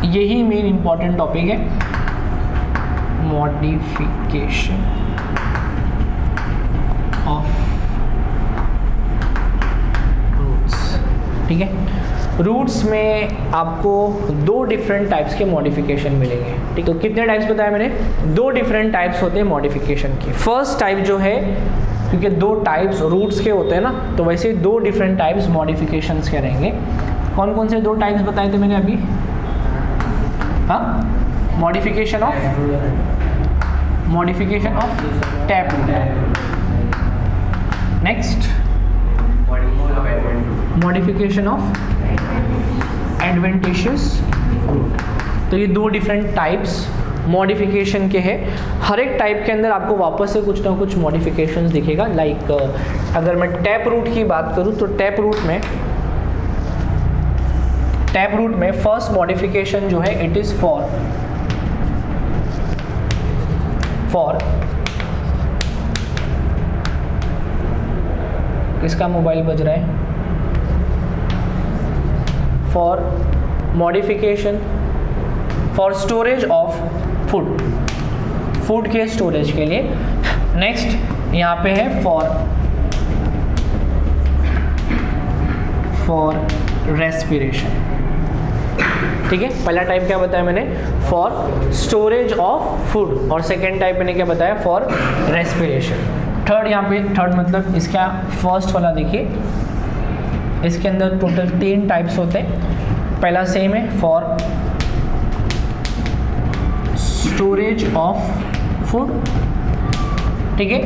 यही main important topic है, modification of roots. ठीक है, रूट्स में आपको 2 डिफरेंट टाइप्स के मॉडिफिकेशन मिलेंगे। ठीक, तो कितने टाइप्स बताया मैंने? 2 डिफरेंट टाइप्स होते हैं मॉडिफिकेशन के। फर्स्ट टाइप जो है, क्योंकि 2 टाइप्स रूट्स के होते हैं ना, तो वैसे 2 डिफरेंट टाइप्स मॉडिफिकेशंस के रहेंगे। कौन कौन से 2 टाइप्स बताए थे मैंने अभी? हाँ, modification of tap root, next modification of adventitious root. तो ये 2 डिफरेंट टाइप्स मॉडिफिकेशन के हैं। हर एक टाइप के अंदर आपको वापस से कुछ ना कुछ मॉडिफिकेशंस दिखेगा। लाइक अगर मैं टैप रूट की बात करूं तो टैप रूट में फर्स्ट मॉडिफिकेशन जो है इट इज फॉर किसका मोबाइल बज रहा है? For modification for storage of food के स्टोरेज के लिए। नेक्स्ट यहाँ पे है फॉर रेस्पिरेशन। ठीक है, पहला टाइप क्या बताया मैंने? फॉर स्टोरेज ऑफ फूड, और सेकेंड टाइप मैंने क्या बताया? For respiration. थर्ड मतलब इसका फर्स्ट वाला देखिए, इसके अंदर टोटल 3 टाइप्स होते हैं। पहला सेम है, फॉर स्टोरेज ऑफ फूड। ठीक है,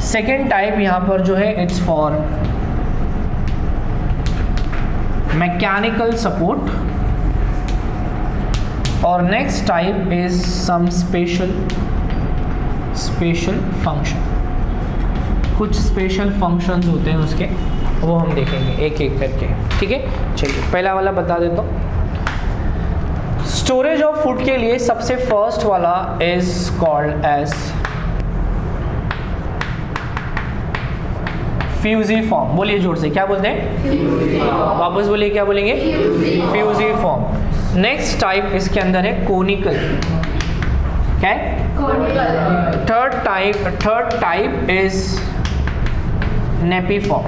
सेकेंड टाइप यहाँ पर जो है इट्स फॉर मैकेनिकल सपोर्ट, और next type is some special function. कुछ स्पेशल फंक्शंस होते हैं उसके, वो हम देखेंगे एक एक करके। ठीक है, चलिए पहला वाला बता देता हूँ। स्टोरेज ऑफ फूड के लिए सबसे फर्स्ट वाला इज कॉल्ड एज फ्यूजिफॉर्म। बोलिए जोर से, क्या बोलते हैं? वापस बोलिए, क्या बोलेंगे? फ्यूजिफॉर्म। नेक्स्ट टाइप इसके अंदर है कोनिकल। क्या है? Third type is napiform.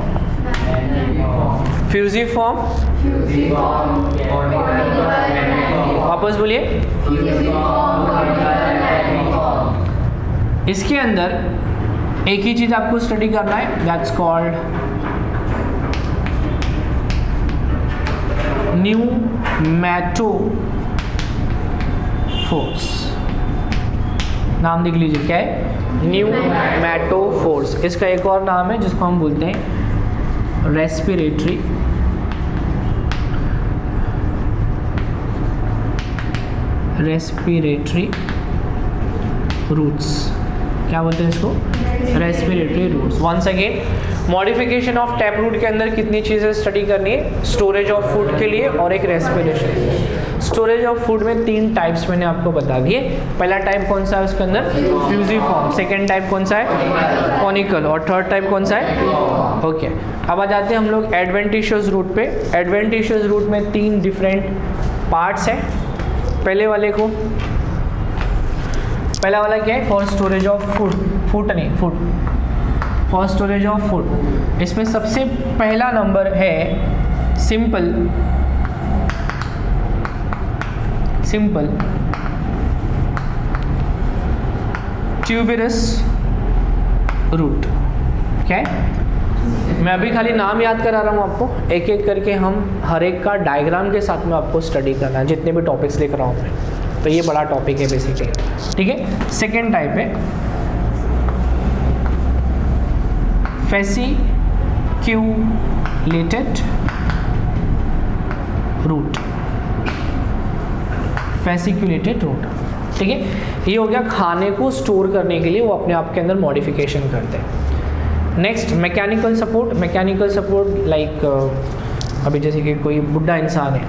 Fusiform, वापस बोलिए। इसके अंदर एक ही चीज आपको स्टडी करना है, दैट्स कॉल्ड न्यूमैटोफोर्स। नाम देख लीजिए, क्या है? न्यूमैटोफोर्स। इसका एक और नाम है जिसको हम बोलते हैं रेस्पिरेटरी रूट्स। क्या बोलते हैं इसको? Respiratory roots. Once again, modification of tap root के अंदर कितनी चीज़ें स्टडी करनी है? स्टोरेज ऑफ फूड के लिए और एक रेस्पिरेशन। स्टोरेज ऑफ फूड में 3 टाइप्स मैंने आपको बता दिए। पहला टाइप कौन सा है उसके अंदर? फ्यूजिफॉर्म। सेकेंड टाइप कौन सा है? कॉनिकल। और थर्ड टाइप कौन सा है? ओके, अब आ जाते हैं हम लोग एडवेंटिशियस रूट पे। एडवेंटिशियस रूट में 3 डिफरेंट पार्ट्स हैं। पहले वाले को, पहला वाला क्या है? For storage of food for storage of food. इसमें सबसे पहला नंबर है सिंपल ट्यूबरस रूट। क्या है? मैं अभी खाली नाम याद करा रहा हूँ आपको, एक एक करके हम हर एक का डायग्राम के साथ में आपको स्टडी करना है, जितने भी टॉपिक्स लिख रहा हूँ मैं। तो ये बड़ा टॉपिक है बेसिकली। ठीक है, सेकेंड टाइप है फैसिक्यूलेटेड रूट। ठीक है, ये हो गया खाने को स्टोर करने के लिए वो अपने आप के अंदर मॉडिफिकेशन करते हैं। नेक्स्ट मैकेनिकल सपोर्ट लाइक अभी जैसे कि कोई बुढ़ा इंसान है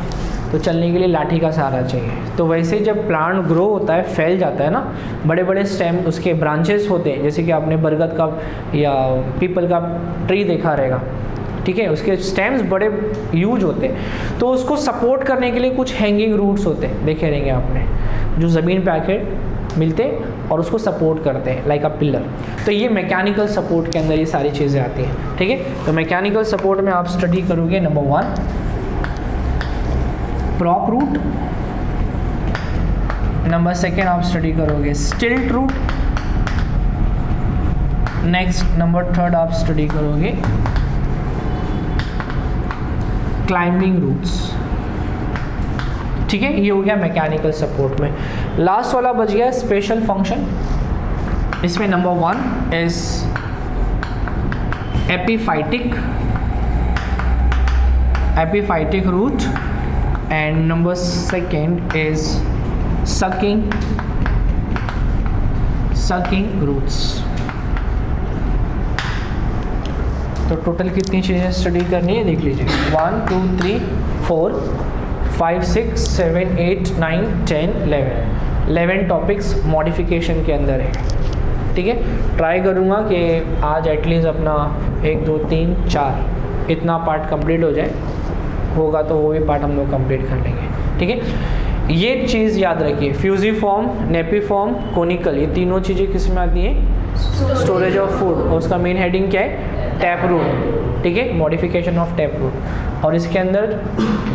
तो चलने के लिए लाठी का सहारा चाहिए। तो वैसे जब प्लांट ग्रो होता है, फैल जाता है ना, बड़े बड़े स्टेम उसके ब्रांचेस होते हैं, जैसे कि आपने बरगद का या पीपल का ट्री देखा रहेगा, ठीक है, उसके स्टेम्स बड़े यूज होते हैं, तो उसको सपोर्ट करने के लिए कुछ हैंगिंग रूट्स होते हैं, देखे रहेंगे आपने, जो ज़मीन पे आके मिलते हैं और उसको सपोर्ट करते हैं लाइक अ पिलर। तो ये मैकेनिकल सपोर्ट के अंदर ये सारी चीज़ें आती हैं, ठीक है। तो मैकेनिकल सपोर्ट में आप स्टडी करोगे नंबर 1 प्रॉप रूट, नंबर 2 आप स्टडी करोगे स्टिल्ट रूट, नेक्स्ट नंबर 3 आप स्टडी करोगे क्लाइंबिंग रूट्स, ठीक है। ये हो गया मैकेनिकल सपोर्ट में। लास्ट वाला बच गया स्पेशल फंक्शन। इसमें number 1 is epiphytic root and number 2 is sucking roots. तो टोटल कितनी चीज़ें स्टडी करनी है देख लीजिए, 1 2 3 4 5 6 7 8 9 10 11 टॉपिक्स मॉडिफिकेशन के अंदर है, ठीक है। ट्राई करूँगा कि आज एटलीस्ट अपना 1 2 3 4 इतना पार्ट कंप्लीट हो जाए, होगा तो वो भी पार्ट हम लोग कंप्लीट कर लेंगे, ठीक है। ये चीज़ याद रखिए, फ्यूजिफॉर्म, नेपीफॉर्म, कोनिकल, ये तीनों चीज़ें किस में आती हैं, स्टोरेज ऑफ फूड, और उसका मेन हेडिंग क्या है, टैप रूट, ठीक है, मॉडिफिकेशन ऑफ टैप रूट। और इसके अंदर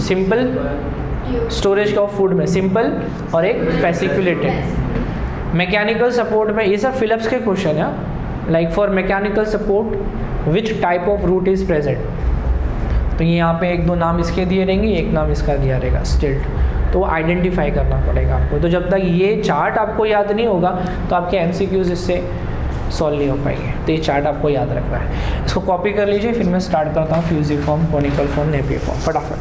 सिंपल स्टोरेज ऑफ फूड में सिंपल और एक फेसिकुलेटेड। मैकेनिकल सपोर्ट में ये सब फिलिप्स के क्वेश्चन है, like for mechanical support which type of root is present, तो यहाँ पे 1 2 नाम इसके दिए रहेंगे, एक नाम इसका दिया रहेगा स्टिल्ट, तो आइडेंटिफाई करना पड़ेगा आपको। तो जब तक ये चार्ट आपको याद नहीं होगा तो आपके MCQs इससे सॉल्व नहीं हो पाएंगे, तो ये चार्ट आपको याद रखना है। इसको कॉपी कर लीजिए, फिर मैं स्टार्ट करता हूँ फ्यूजिफॉर्म, कोनिकल फॉर्म, नेपीफॉर्म, फटाफट।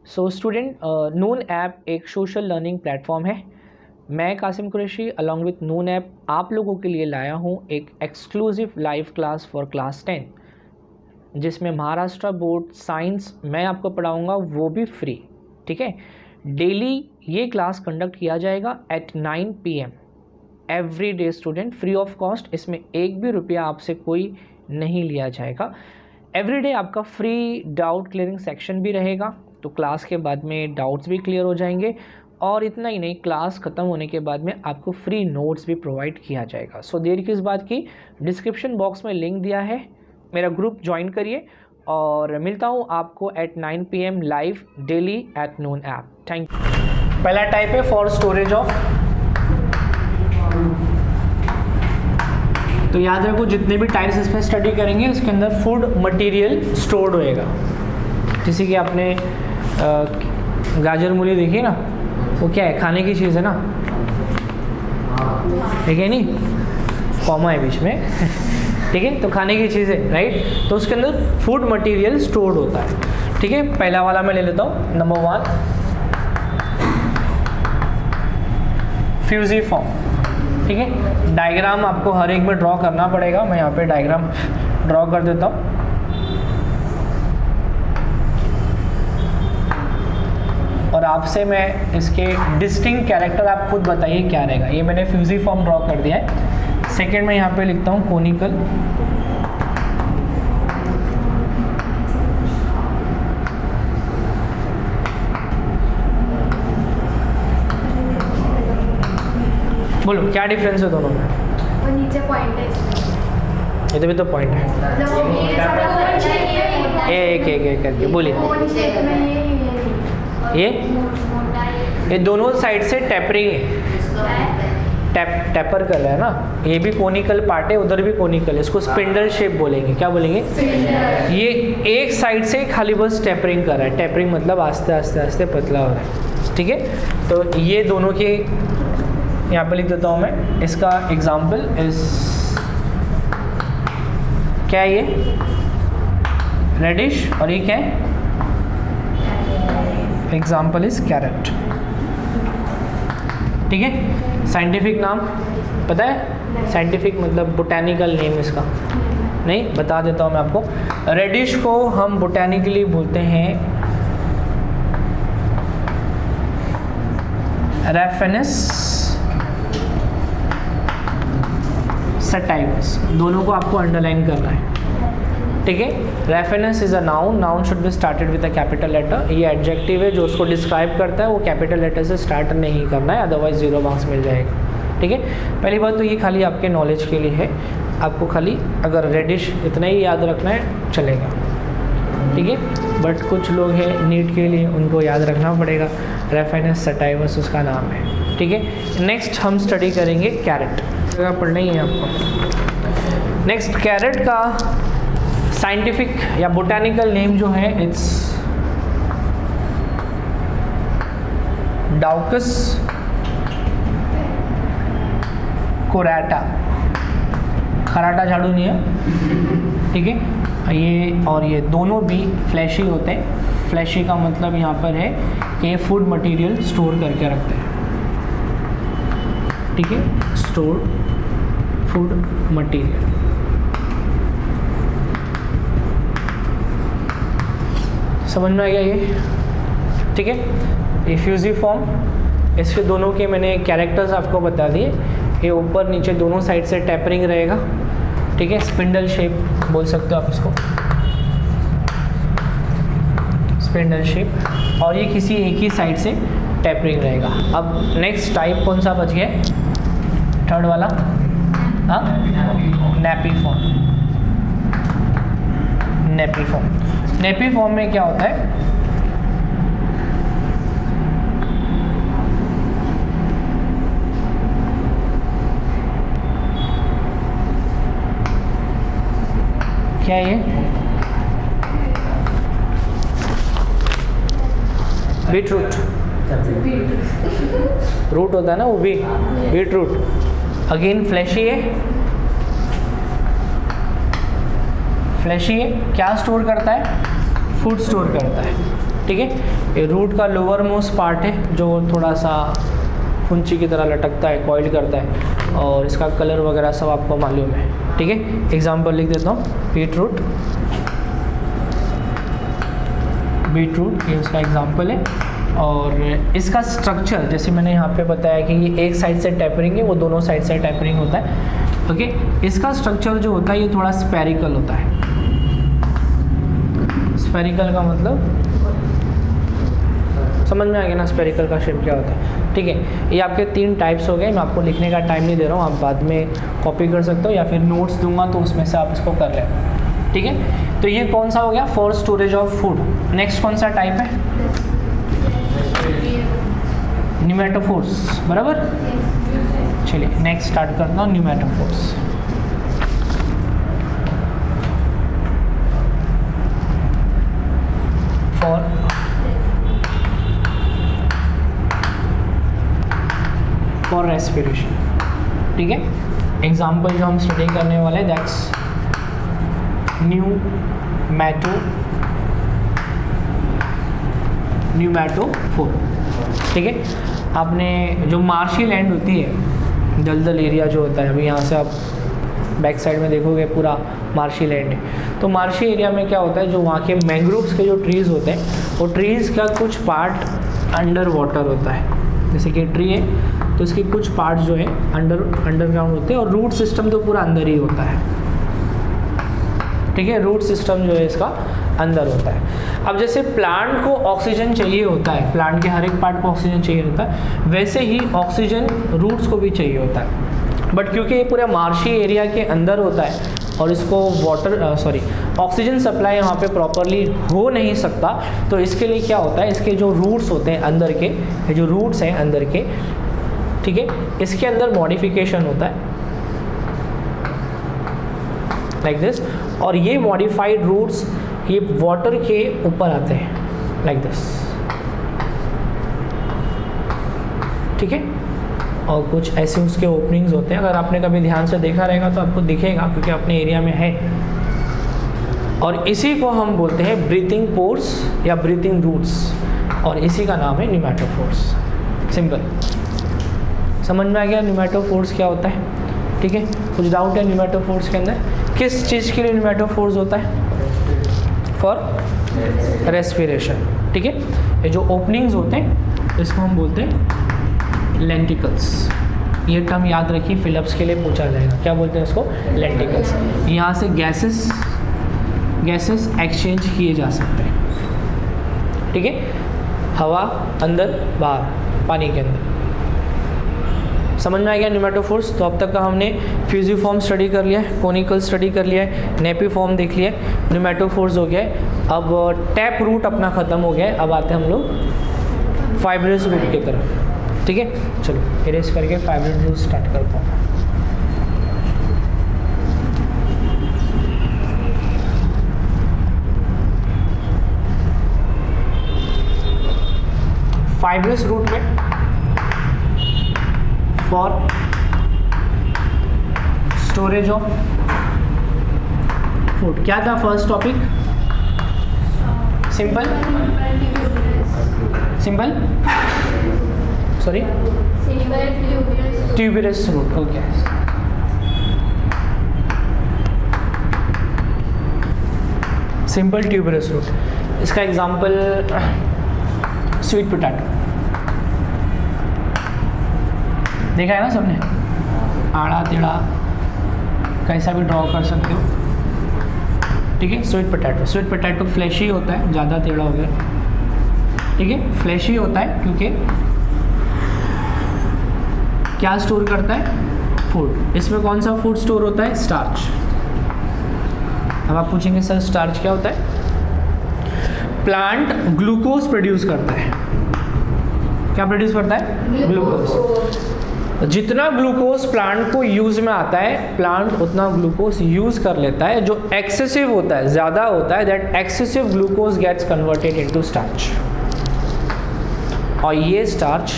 सो स्टूडेंट, नून ऐप एक सोशल लर्निंग प्लेटफॉर्म है। मैं Kasim Qureshi along with Noon app आप लोगों के लिए लाया हूँ एक exclusive live class for class 10, जिसमें महाराष्ट्र बोर्ड साइंस मैं आपको पढ़ाऊँगा, वो भी फ्री, ठीक है। डेली ये क्लास कंडक्ट किया जाएगा at 9 PM every day student, free of cost. इसमें 1 भी रुपया आपसे कोई नहीं लिया जाएगा। एवरीडे आपका फ्री डाउट क्लियरिंग सेक्शन भी रहेगा, तो क्लास के बाद में डाउट्स भी क्लियर हो जाएंगे, और इतना ही नहीं, क्लास ख़त्म होने के बाद में आपको फ्री नोट्स भी प्रोवाइड किया जाएगा। सो देर किस बात की, डिस्क्रिप्शन बॉक्स में लिंक दिया है, मेरा ग्रुप ज्वाइन करिए, और मिलता हूँ आपको at 9 PM live daily at Noon app. Thank you. पहला टाइप है फॉर स्टोरेज ऑफ, तो याद रखो जितने भी टाइप्स इसमें स्टडी करेंगे उसके अंदर फूड मटेरियल स्टोर्ड होएगा। जैसे कि आपने गाजर मूली देखी ना, वो क्या है, खाने की चीज़ है ना, ठीक है, नहीं कॉमा है बीच में ठीक है, तो खाने की चीज़ है, राइट। तो उसके अंदर फूड मटेरियल स्टोर्ड होता है, ठीक है। पहला वाला मैं ले लेता हूँ, नंबर 1 फ्यूजिफॉर्म, ठीक है। डायग्राम आपको हर एक में ड्रॉ करना पड़ेगा, मैं यहाँ पे डायग्राम ड्रॉ कर देता हूँ। और आपसे मैं इसके डिस्टिंक्ट कैरेक्टर आप खुद बताइए क्या रहेगा। ये मैंने फ्यूजिफॉर्म ड्रॉ कर दिया है। सेकेंड में यहाँ पे लिखता हूँ कोनिकल, बोलो क्या डिफरेंस है दोनों में। और नीचे पॉइंट है, इधर भी तो पॉइंट है, एक एक एक करके बोलिए। ये दोनों साइड से टेपरिंग है, टेपर कर रहा है ना, ये भी कोनिकल पार्ट है, उधर भी कोनिकल है, इसको स्पिंडल शेप बोलेंगे। क्या बोलेंगे? ये एक साइड से खाली बस टेपरिंग कर रहा है, टेपरिंग मतलब आस्ते आस्ते आस्ते पतला हो रहा है, ठीक है। तो ये दोनों के यहाँ पे लिख देता हूँ मैं, इसका एग्जाम्पल इस क्या है, ये रेडिश, और ये क्या है, एग्जाम्पल इज कैरेट, ठीक है। साइंटिफिक नाम पता है, साइंटिफिक मतलब बोटैनिकल नेम इसका नहीं, बता देता हूँ मैं आपको। रेडिश को हम बोटैनिकली बोलते हैं रैफेनस सटाइवस, दोनों को आपको अंडरलाइन करना है, ठीक है। Raphanus is a noun, noun should be started with a capital letter. ये एडजेक्टिव है जो उसको डिस्क्राइब करता है, वो कैपिटल लेटर से स्टार्ट नहीं करना है, अदरवाइज 0 मार्क्स मिल जाएगा, ठीक है। पहली बात तो ये खाली आपके नॉलेज के लिए है, आपको खाली अगर रेडिश इतना ही याद रखना है चलेगा, ठीक है। बट कुछ लोग हैं नीट के लिए, उनको याद रखना पड़ेगा। रैफेनस सटाइवस उसका नाम है, ठीक है। नेक्स्ट हम स्टडी करेंगे कैरेट, जगह पढ़ना ही है आपको। नेक्स्ट कैरेट का साइंटिफिक या बोटानिकल नेम जो है इट्स डाउकस कोराटा। खराटा झाड़ू नहीं है, ठीक है। ये और ये दोनों भी फ्लैशी होते हैं। फ्लैशी का मतलब यहाँ पर है कि फूड मटेरियल स्टोर करके रखते हैं, ठीक है। स्टोर फूड मटेरियल, समझ में आ गया ये, ठीक है। ये फ्यूजिफॉर्म, इसके दोनों के मैंने कैरेक्टर्स आपको बता दिए। ये ऊपर नीचे दोनों साइड से टैपरिंग रहेगा, ठीक है। स्पिंडल शेप बोल सकते हो आप इसको, स्पिंडल शेप, और ये किसी एक ही साइड से टैपरिंग रहेगा। अब नेक्स्ट टाइप कौन सा बच गया, थर्ड वाला, हाँ, नेपीफॉर्म। नेपीफॉर्म, नेपीफॉर्म में क्या होता है, क्या ये बीट रूट, रूट होता है ना वो भी, बीट रूट। अगेन फ्लैशी है, फ्लैशी है, क्या स्टोर करता है, फूड स्टोर करता है, ठीक है। ये रूट का लोअर मोस्ट पार्ट है जो थोड़ा सा फुंची की तरह लटकता है, कॉइल करता है, और इसका कलर वगैरह सब आपको मालूम है, ठीक है। एग्जाम्पल लिख देता हूँ, बीट रूट, बीट रूट ये उसका एग्जाम्पल है। और इसका स्ट्रक्चर जैसे मैंने यहाँ पे बताया कि ये एक साइड से टैपरिंग है, वो दोनों साइड से टैपरिंग होता है, ओके। इसका स्ट्रक्चर जो होता है ये थोड़ा स्पेरिकल होता है। स्पेरिकल का मतलब समझ में आ गया ना, स्पेरिकल का शेप क्या होता है, ठीक है। ये आपके 3 टाइप्स हो गए, मैं आपको लिखने का टाइम नहीं दे रहा हूँ, आप बाद में कॉपी कर सकते हो या फिर नोट्स दूंगा तो उसमें से आप इसको कर लें, ठीक है। तो ये कौन सा हो गया, for storage of food. Next कौन सा टाइप है, न्यूमेटोफोर्स, बराबर। चलिए नेक्स्ट स्टार्ट करता हूँ, न्यूमेटोफोर्स। फॉर रेस्पिरेशन, ठीक है। एग्जाम्पल जो हम स्टडी करने वाले हैं दैट्स न्यूमेटोफोर, ठीक है। आपने जो मार्शी लैंड होती है, दलदल एरिया जो होता है, अभी यहाँ से आप बैक साइड में देखोगे पूरा मार्शी लैंड है। तो मार्शी एरिया में क्या होता है, जो वहाँ के मैंग्रोव्स के जो ट्रीज़ होते हैं, वो ट्रीज़ का कुछ पार्ट अंडर वाटर होता है। जैसे कि ट्री है तो इसके कुछ पार्ट जो है अंडरग्राउंड होते हैं, और रूट सिस्टम तो पूरा अंदर ही होता है, ठीक है। रूट सिस्टम जो है इसका अंदर होता है। अब जैसे प्लांट को ऑक्सीजन चाहिए होता है, प्लांट के हर एक पार्ट को ऑक्सीजन चाहिए होता है, वैसे ही ऑक्सीजन रूट्स को भी चाहिए होता है। बट क्योंकि ये पूरा मार्शी एरिया के अंदर होता है और इसको ऑक्सीजन सप्लाई यहाँ पे प्रॉपरली हो नहीं सकता, तो इसके लिए क्या होता है, इसके जो रूट्स होते हैं अंदर के, ये जो रूट्स हैं अंदर के, ठीक है, इसके अंदर मॉडिफिकेशन होता है लाइक दिस, और ये मॉडिफाइड रूट्स ये वाटर के ऊपर आते हैं लाइक दिस, ठीक है। और कुछ ऐसे उसके ओपनिंग्स होते हैं, अगर आपने कभी ध्यान से देखा रहेगा तो आपको दिखेगा, क्योंकि अपने एरिया में है। और इसी को हम बोलते हैं ब्रीथिंग पोर्स या ब्रीथिंग रूट्स, और इसी का नाम है न्यूमेटोफोर्स। सिंपल, समझ में आ गया न्यूमेटोफोर्स क्या होता है, ठीक है। कुछ डाउट है न्यूमेटोफोर्स के अंदर, किस चीज़ के लिए न्यूमेटोफोर्स होता है, फॉर रेस्पिरेशन, ठीक है। ये जो ओपनिंग्स होते हैं इसको हम बोलते हैं लेंटिकल्स। ये टर्म याद रखिए, फिलिप्स के लिए पूछा जाएगा, क्या बोलते हैं इसको, लेंटिकल्स। यहाँ से गैसेस एक्सचेंज किए जा सकते हैं, ठीक है, हवा अंदर बाहर पानी के अंदर। समझ में आ गया न्यूमेटोफोर्स। तो अब तक का हमने फ्यूजिफॉर्म स्टडी कर लिया है, कोनिकल स्टडी कर लिया है, नेपीफॉर्म देख लिया है, न्यूमेटोफोर्स हो गया है। अब टैप रूट अपना ख़त्म हो गया है, अब आते हैं हम लोग फाइब्रस रूट की तरफ, ठीक है। चलो इरेज करके फाइब्रस रूट स्टार्ट करता हूँ। फाइब्रस रूट में फॉर स्टोरेज ऑफ फूड क्या था first topic, simple sorry tuberous root, okay. Simple tuberous root, इसका एग्जांपल स्वीट पोटैटो देखा है ना सबने, आड़ा टेढ़ा कैसा भी ड्रॉ कर सकते हो, ठीक है। स्वीट पोटैटो फ्लैशी होता है, ज़्यादा टेढ़ा हो गया, ठीक है, फ्लैशी होता है क्योंकि क्या स्टोर करता है, फूड। इसमें कौन सा फूड स्टोर होता है, स्टार्च। अब आप पूछेंगे सर स्टार्च क्या होता है, प्लांट ग्लूकोज प्रोड्यूस करता है, क्या प्रोड्यूस करता है, ग्लूकोज। जितना ग्लूकोज प्लांट को यूज में आता है, प्लांट उतना ग्लूकोज यूज कर लेता है। जो एक्सेसिव होता है, ज़्यादा होता है, that excessive glucose gets converted into starch. और ये स्टार्च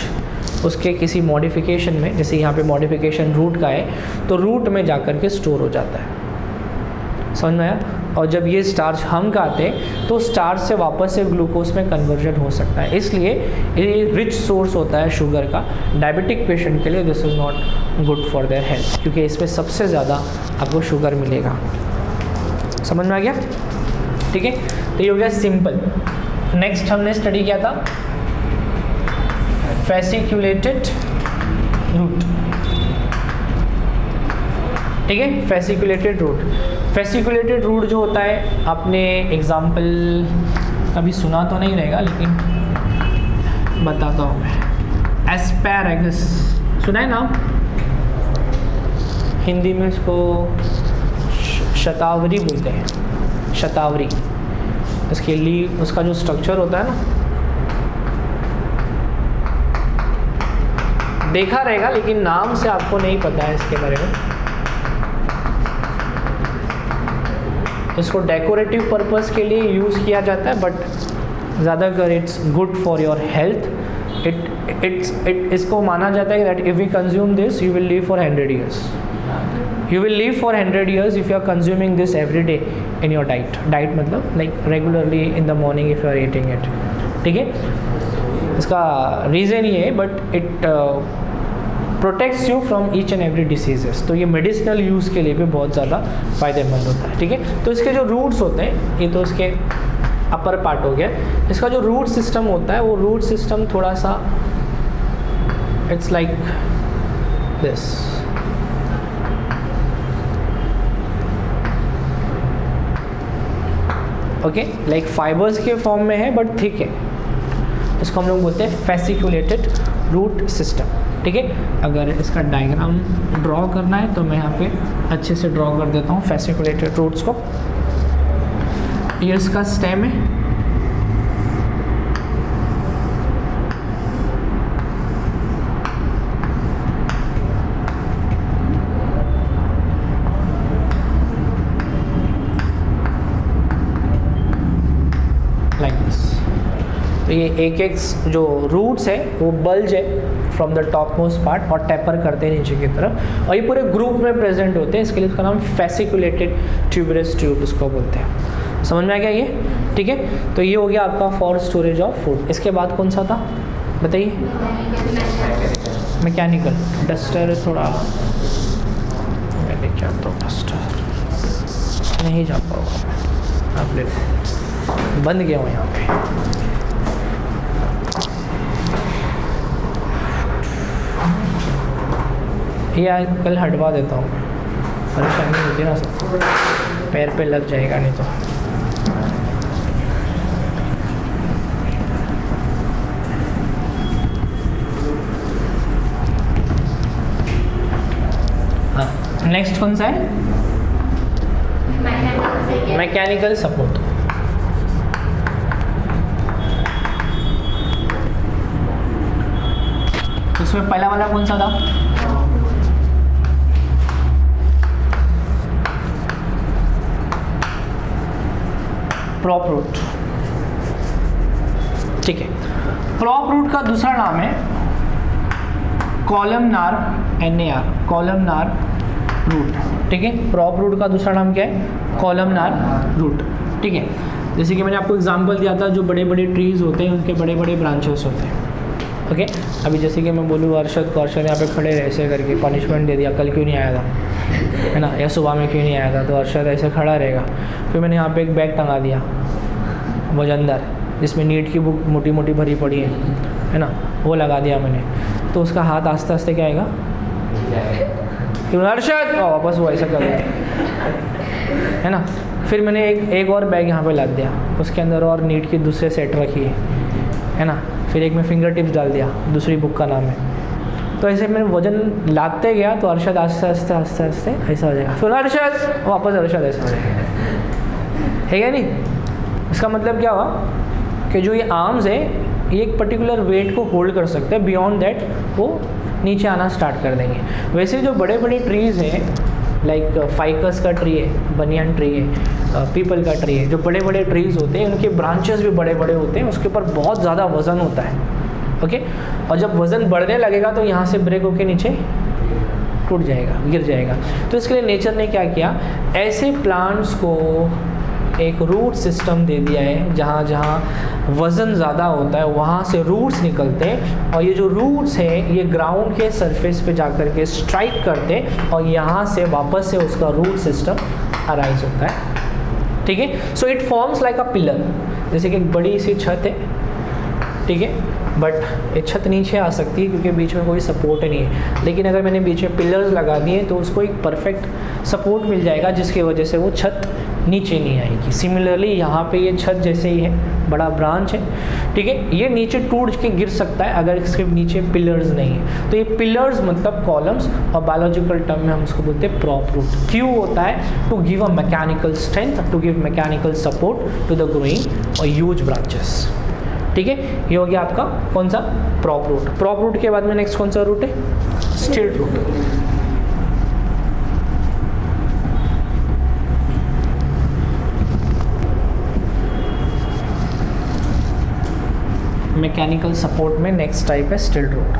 उसके किसी मॉडिफिकेशन में, जैसे यहाँ पे मॉडिफिकेशन रूट का है, तो रूट में जाकर के स्टोर हो जाता है, समझ में आया। और जब ये स्टार्च हम खाते हैं तो स्टार्च से वापस से ग्लूकोज में कन्वर्जन हो सकता है, इसलिए ये रिच सोर्स होता है शुगर का। डायबिटिक पेशेंट के लिए this is not good for their health, क्योंकि इसमें सबसे ज़्यादा आपको शुगर मिलेगा। समझ में आ गया, ठीक है। तो ये हो गया सिंपल। नेक्स्ट हमने स्टडी किया था फेसिक्यूलेटेड रूट, ठीक है, फेसिक्यूलेटेड रूट। फेसिक्यूलेटेड रूट जो होता है, आपने एग्जाम्पल कभी सुना तो नहीं रहेगा, लेकिन बताता हूँ मैं। एस्पैरागस सुना है नाम, हिंदी में इसको शतावरी बोलते हैं, शतावरी। इसके लिए उसका जो स्ट्रक्चर होता है ना, देखा रहेगा लेकिन नाम से आपको नहीं पता है इसके बारे में। इसको डेकोरेटिव पर्पस के लिए यूज़ किया जाता है, बट ज़्यादातर it's good for your health. इसको माना जाता है that if you consume this you will live for 100 years। You will live for 100 years if you are consuming this every day in your diet. Diet मतलब like regularly in the morning if you are eating it, ठीक है। इसका reason ये है, but it protects you from each and every diseases. तो ये medicinal use के लिए भी बहुत ज़्यादा फ़ायदेमंद होता है, ठीक है। तो इसके जो रूट्स होते हैं, ये तो इसके अपर पार्ट हो गया। इसका जो रूट सिस्टम होता है, वो रूट सिस्टम थोड़ा सा it's like this. Okay, like fibres के फॉर्म में है बट थिक है। इसको हम लोग बोलते हैं फेसिक्यूलेटेड रूट सिस्टम, ठीक है। अगर इसका डायग्राम ड्रॉ करना है तो मैं यहाँ पे अच्छे से ड्रॉ कर देता हूँ फेसिक्यूलेटेड रूट्स को। ये इसका स्टेम है, लाइक दिस। तो ये एक एक जो रूट्स है वो बल्ज है from the top most part और टेपर करते हैं नीचे की तरफ, और ये पूरे ग्रुप में प्रेजेंट होते हैं। इसके लिए इसका नाम फेसिक्यूलेटेड ट्यूबरस ट्यूब इसको बोलते हैं। समझ में आ गया ये, ठीक है। तो ये हो गया आपका फॉर स्टोरेज ऑफ फूड। इसके बाद कौन सा था बताइए, मैकेनिकल। डस्टर थोड़ा मैं लेके आता हूँ, डस्टर नहीं जा पाऊँगा, आप ले बंद गया हूँ यहाँ पे। ये कल हटवा देता हूँ, परेशानी होती है ना सबको, पैर पे लग जाएगा नहीं तो। हाँ, नेक्स्ट कौन सा है? Mechanical support. उसमें पहला वाला कौन सा था? Prop root. ठीक है, प्रॉप रूट का दूसरा नाम है कॉलमनार, NAR, कॉलमनार रूट। ठीक है, प्रॉप रूट का दूसरा नाम क्या है? Columnar root. ठीक है, जैसे कि मैंने आपको एग्जांपल दिया था, जो बड़े बड़े ट्रीज होते हैं उनके बड़े बड़े ब्रांचेस होते हैं। ओके, अभी जैसे कि मैं बोलूँ अरशद को, अरशद यहाँ पे खड़े रहे ऐसे करके, पनिशमेंट दे दिया, कल क्यों नहीं आया था, है ना, या सुबह में क्यों नहीं आया था, तो अरशद ऐसे खड़ा रहेगा। फिर मैंने यहाँ पे एक बैग टंगा दिया वजनदार, जिसमें नीट की बुक मोटी मोटी भरी पड़ी है ना, वो लगा दिया मैंने, तो उसका हाथ आस्ते आस्ते क्या आएगा, अरशद, वापस वो ऐसा कर दिया, है ना। फिर मैंने एक और बैग यहाँ पे लाद दिया, उसके अंदर और नीट की दूसरे सेट रखी है ना। फिर एक में फिंगर टिप्स डाल दिया, दूसरी बुक का नाम है। तो ऐसे मैंने वजन लादते गया तो अरशद आस्ते आस्ते आस्ते आस्ते ऐसा हो जाएगा, फिर अरशद, वापस अरशद, ऐसा हो जाएगा, है क्या नहीं। इसका मतलब क्या हुआ कि जो ये आर्म्स है ये एक पर्टिकुलर वेट को होल्ड कर सकते हैं, बियॉन्ड दैट वो नीचे आना स्टार्ट कर देंगे। वैसे जो बड़े बड़े ट्रीज़ हैं, लाइक फाइकस का ट्री है, बनियान ट्री है, पीपल का ट्री है, जो बड़े बड़े ट्रीज़ होते हैं उनके ब्रांचेस भी बड़े बड़े होते हैं, उसके ऊपर बहुत ज़्यादा वज़न होता है। ओके, और जब वज़न बढ़ने लगेगा तो यहाँ से ब्रेक होके नीचे टूट जाएगा, गिर जाएगा। तो इसके लिए नेचर ने क्या किया, ऐसे प्लांट्स को एक रूट सिस्टम दे दिया है, जहाँ जहाँ वज़न ज़्यादा होता है वहाँ से रूट्स निकलते हैं, और ये जो रूट्स हैं ये ग्राउंड के सरफेस पे जा कर के स्ट्राइक करते हैं, और यहाँ से वापस से उसका रूट सिस्टम अराइज होता है। ठीक है, so it forms like a pillar, जैसे कि एक बड़ी सी छत है, ठीक है, बट ये छत नीचे आ सकती है क्योंकि बीच में कोई सपोर्ट नहीं है, लेकिन अगर मैंने बीच में पिलर्स लगा दिए तो उसको एक परफेक्ट सपोर्ट मिल जाएगा, जिसकी वजह से वो छत नीचे नहीं आएगी। सिमिलरली यहाँ पे ये छत जैसे ही है, बड़ा ब्रांच है, ठीक है, ये नीचे टूट के गिर सकता है अगर इसके नीचे पिलर्स नहीं है। तो ये पिलर्स मतलब कॉलम्स, और बायोलॉजिकल टर्म में हम उसको बोलते हैं प्रॉप रूट। क्यों होता है? To give a mechanical strength, to give mechanical support to the growing और ह्यूज ब्रांचेस। ठीक है, ये हो गया आपका कौन सा? Prop root. प्रॉप रूट के बाद में नेक्स्ट कौन सा रूट है? Stilt root. मैकेनिकल सपोर्ट में नेक्स्ट टाइप है स्टिल्ट रूट।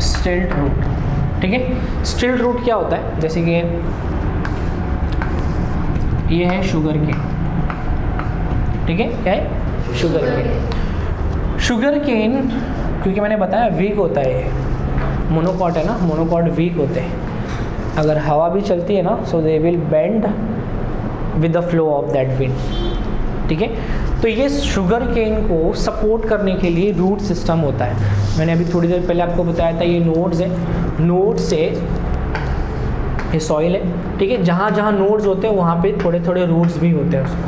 स्टिल्ट रूट, ठीक है। स्टिल्ट रूट क्या होता है? जैसे कि ये है शुगर केन, ठीक है, क्या है? Sugar cane. शुगर केन क्योंकि मैंने बताया वीक होता है, ये मोनोकॉट है ना, मोनोकॉट वीक होते हैं। अगर हवा भी चलती है ना, so they will bend with the flow of that wind, ठीक है। तो ये शुगर केन को सपोर्ट करने के लिए रूट सिस्टम होता है। मैंने अभी थोड़ी देर पहले आपको बताया था, ये नोड्स है, नोड से ये सॉइल है, ठीक है, जहाँ जहाँ नोड्स होते हैं वहाँ पे थोड़े थोड़े रूट्स भी होते हैं उसको,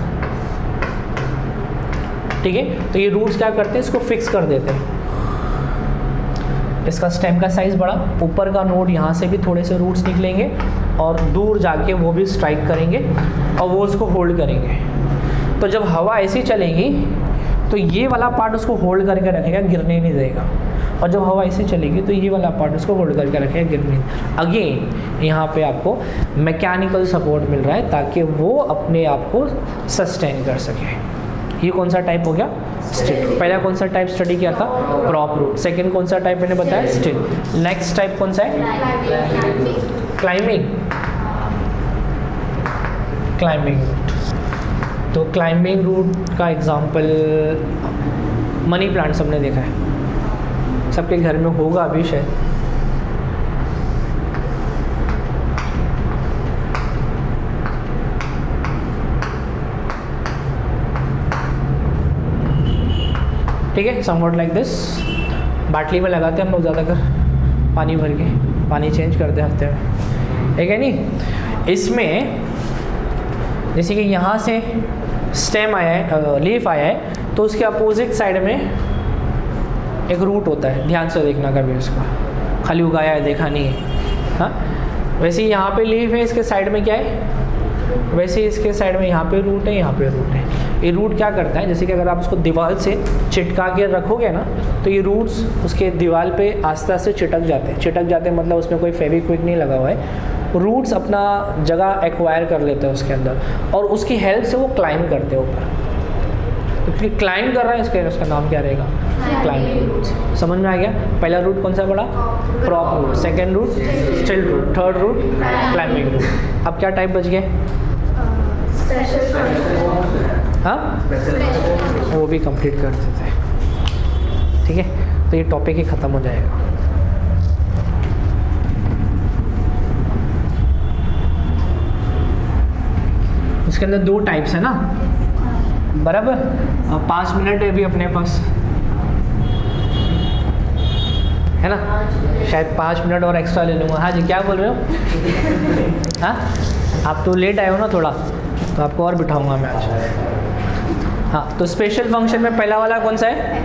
ठीक है। तो ये रूट्स क्या करते हैं? इसको फिक्स कर देते हैं। इसका स्टेम का साइज़ बड़ा, ऊपर का नोड यहाँ से भी थोड़े से रूट्स निकलेंगे और दूर जाके वो भी स्ट्राइक करेंगे और वो उसको होल्ड करेंगे। तो जब हवा ऐसी चलेगी तो ये वाला पार्ट उसको होल्ड करके रखेगा, गिरने नहीं देगा, और जब हवा ऐसे चलेगी तो ये वाला पार्ट उसको होल्ड करके रखेगा, गिरने। अगेन यहाँ पे आपको मैकेनिकल सपोर्ट मिल रहा है ताकि वो अपने आप को सस्टेन कर सके। ये कौन सा टाइप हो गया? स्टिल। पहला कौन सा टाइप स्टडी किया था? Prop root. सेकेंड कौन सा टाइप मैंने बताया? स्टिल। नेक्स्ट टाइप कौन सा है? क्लाइंबिंग। Climbing root. तो क्लाइंबिंग रूट का एग्जांपल मनी प्लांट सबने देखा है, सबके घर में होगा अभी शायद। ठीक है, समवॉट लाइक दिस। बाटली में लगाते हैं हम लोग ज़्यादातर, पानी भर के, पानी चेंज करते हैं हफ्ते में, ठीक है नहीं। इसमें जैसे कि यहाँ से स्टेम आया है, लीफ आया है, तो उसके अपोजिट साइड में एक रूट होता है, ध्यान से देखना कभी उसका, खाली उगाया है देखा नहीं है। हाँ, वैसे ही यहाँ पे लीफ है, इसके साइड में क्या है, वैसे ही इसके साइड में यहाँ पे रूट है, यहाँ पे रूट है। ये रूट क्या करता है, जैसे कि अगर आप उसको दीवार से चिटका के रखोगे ना, तो ये रूट्स उसके दीवार पे आस्ते आस्ते चिटक जाते हैं, मतलब उसमें कोई फेविक्विक नहीं लगा हुआ है। रूट्स अपना जगह एक्वायर कर लेते हैं उसके अंदर, और उसकी हेल्प से वो क्लाइंब करते हैं ऊपर। तो क्योंकि क्लाइंब कर रहा है, इसका नाम क्या रहेगा, क्लाइंबिंग रूट्स। समझ में आ गया? पहला रूट कौन सा पड़ा, prop root, second root stilt root, third root climbing root. अब क्या टाइप बच गए? हाँ, वो भी कंप्लीट कर देते हैं, ठीक है। तो ये टॉपिक ही ख़त्म हो जाएगा। इसके अंदर 2 टाइप्स है ना, बराबर। 5 मिनट है अभी अपने पास, है ना, शायद 5 मिनट और एक्स्ट्रा ले लूँगा। हाँ जी, क्या बोल रहे हो? हाँ, आप तो लेट आए हो ना थोड़ा, तो आपको और बिठाऊंगा मैं आज। हाँ, तो स्पेशल फंक्शन में पहला वाला कौन सा है?